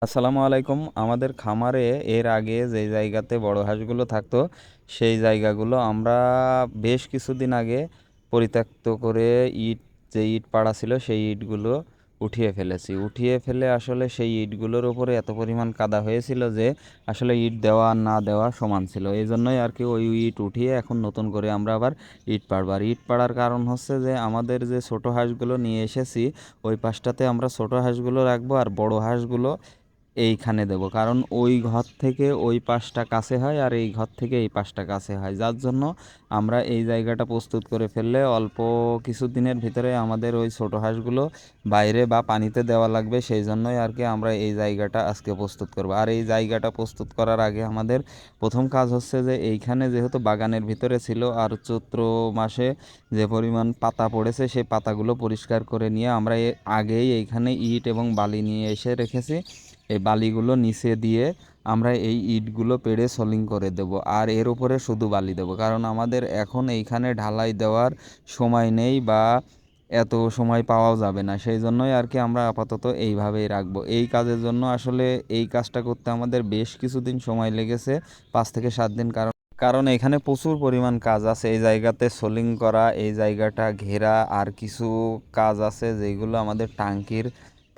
আসসালামু আলাইকুম। আমাদের খামারে এর আগে যে জায়গাতে বড় হাঁসগুলো থাকতো, সেই জায়গাগুলো আমরা বেশ কিছুদিন আগে পরিত্যক্ত করে যে ইট পাড়া ছিল সেই ইটগুলো উঠিয়ে ফেলেছি। উঠিয়ে ফেলে আসলে সেই ইটগুলোর উপরে এত পরিমাণ কাদা হয়েছিল যে আসলে ইট দেওয়া আর না দেওয়া সমান ছিল। এই জন্যই আর কি ওই ইট উঠিয়ে এখন নতুন করে আমরা আবার ইট পাড়ব। আর ইট পাড়ার কারণ হচ্ছে যে আমাদের যে ছোটো হাঁসগুলো নিয়ে এসেছি, ওই পাশটাতে আমরা ছোটো হাঁসগুলো রাখবো আর বড় হাঁসগুলো এইখানে দেবো, কারণ ওই ঘর থেকে ওই পাশটা কাছে হয় আর এই ঘর থেকে এই পাশটা কাছে হয়, যার জন্য আমরা এই জায়গাটা প্রস্তুত করে ফেললে অল্প কিছু দিনের ভিতরে আমাদের ওই ছোটো হাঁসগুলো বাইরে বা পানিতে দেওয়া লাগবে। সেই জন্যই আর কি আমরা এই জায়গাটা আজকে প্রস্তুত করব। আর এই জায়গাটা প্রস্তুত করার আগে আমাদের প্রথম কাজ হচ্ছে যে এইখানে যেহেতু বাগানের ভিতরে ছিল আর চৈত্র মাসে যে পরিমাণ পাতা পড়েছে সেই পাতাগুলো পরিষ্কার করে নিয়ে আমরা আগেই এইখানে ইট এবং বালি নিয়ে এসে রেখেছি। এই বালিগুলো নিচে দিয়ে আমরা এই ইটগুলো পেড়ে সলিং করে দেব, আর এর উপরে শুধু বালি দেব, কারণ আমাদের এখন এইখানে ঢালাই দেওয়ার সময় নেই বা এত সময় পাওয়াও যাবে না। সেই জন্যই আর কি আমরা আপাতত এইভাবেই রাখবো। এই কাজের জন্য আসলে এই কাজটা করতে আমাদের বেশ কিছুদিন সময় লেগেছে, 5 থেকে 7 দিন। কারণ এখানে প্রচুর পরিমাণ কাজ আছে। এই জায়গাতে সোলিং করা, এই জায়গাটা ঘেরা, আর কিছু কাজ আছে যেগুলো আমাদের টাঙ্কির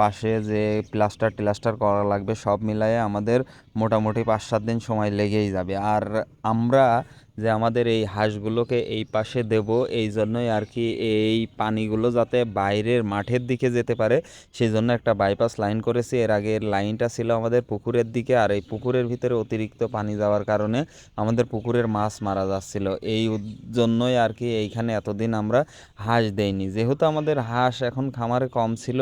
পাশে যে প্লাস্টার করা লাগবে। সব মিলায়ে আমাদের মোটামুটি 5-7 দিন সময় লেগেই যাবে। আর আমরা যে আমাদের এই হাঁসগুলোকে এই পাশে দেব, এই জন্যই আর কি এই পানিগুলো যাতে বাইরের মাঠের দিকে যেতে পারে সেই জন্য একটা বাইপাস লাইন করেছি। এর আগের লাইনটা ছিল আমাদের পুকুরের দিকে, আর এই পুকুরের ভিতরে অতিরিক্ত পানি যাওয়ার কারণে আমাদের পুকুরের মাছ মারা যাচ্ছিল। এই জন্যই আর কি এইখানে এতদিন আমরা হাঁস দেইনি। যেহেতু আমাদের হাঁস এখন খামারে কম ছিল,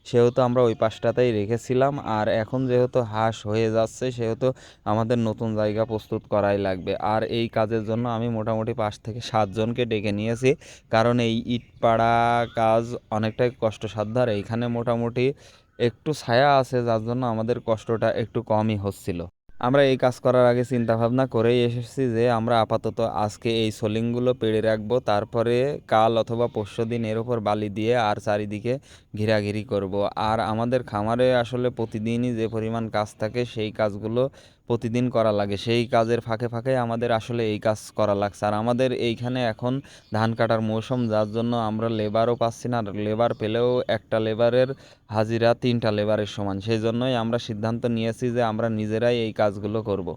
সেহেতু আমরা ওই পাশটাতেই রেখেছিলাম। আর এখন যেহেতু হাঁস হয়ে যাচ্ছে, সেহেতু আমাদের নতুন জায়গা প্রস্তুত করাই লাগবে। আর এই কাজের জন্য আমি মোটামুটি 5 থেকে 7 জনকে ডেকে নিয়েছি, কারণ এই ইট পাড়া কাজ অনেকটাই কষ্টসাধ্য। আর এইখানে মোটামুটি একটু ছায়া আছে, যার জন্য আমাদের কষ্টটা একটু কমই হচ্ছিল। আমরা এই কাজ করার আগে চিন্তা ভাবনা করেই এসেছি যে আমরা আপাতত আজকে এই সোলিংগুলো পেড়ে রাখবো, তারপরে কাল অথবা পরশুদিন এর উপর বালি দিয়ে আর চারিদিকে ঘেরাঘেরি করব। আর আমাদের খামারে আসলে প্রতিদিনই যে পরিমাণ কাজ থাকে সেই কাজগুলো প্রতিদিন করা লাগে। সেই কাজের ফাঁকে ফাঁকে আমাদের আসলে এই কাজ করা লাগছে। আর আমাদের এইখানে এখন ধান কাটার মৌসুম, যার জন্য আমরা লেবারও পাচ্ছি না। আর লেবার পেলেও একটা লেবারের হাজিরা 3টা লেবারের সমান। সেই জন্যই আমরা সিদ্ধান্ত নিয়েছি যে আমরা নিজেরাই এই কাজগুলো করব।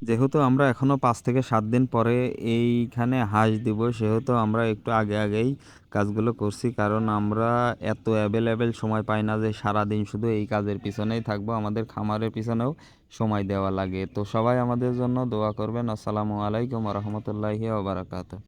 যেহেতু আমরা এখনও 5 থেকে 7 দিন পরে এইখানে হাঁস দিব, সেহেতু আমরা একটু আগে আগেই কাজগুলো করছি, কারণ আমরা এত অ্যাভেলেবেল সময় পাই না যে সারাদিন শুধু এই কাজের পিছনেই থাকবো। আমাদের খামারের পিছনেও সময় দেওয়া লাগে। তো সবাই আমাদের জন্য দোয়া করবেন। আসসালামু আলাইকুম রহমতুল্লাহি ওয়া বারাকাতুহু।